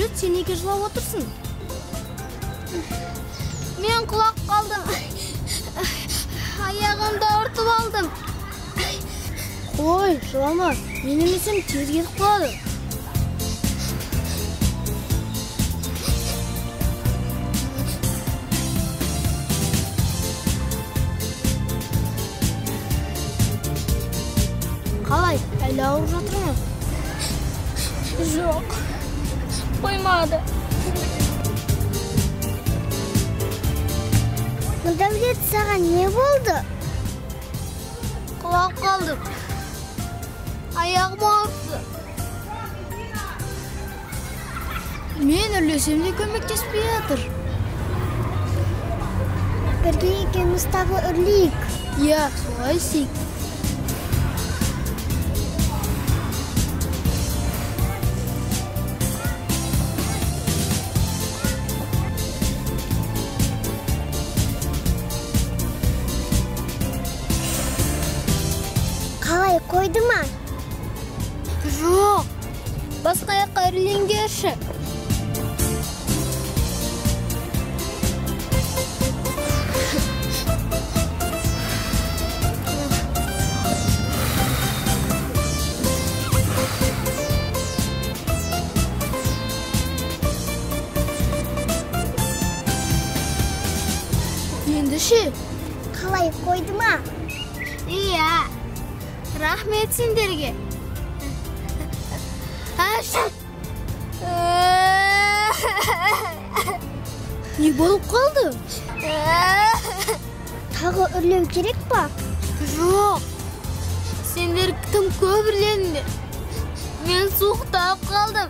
Сүрөт, сен неге жылап отырсың? Мен құлап қалдым. Аяғымды ауыртып алдым. Қой, жылама. Менің есім тез кетіп қалады. Қалай, әлі ауырып жатыр ма? Жоқ, қоймады. Дәулет, саған не болды? Құлап қалдым. Аяғым ауыртты. Мен үрлесем де көмектеспей жатыр. Бірге екеуміз тағы үрлейік. Иә, солай істейік. Қалай, қойды ма? Жоқ, басқа аяққа үрлеңдерші. Енді ше? Қалай, қойды ма? Иә, рахмет сендерге. Не болып қалды? Тағы үрлеу керек па? Жоқ, сендер тым көп үрлендіңдер. Мен суықтап қалдым.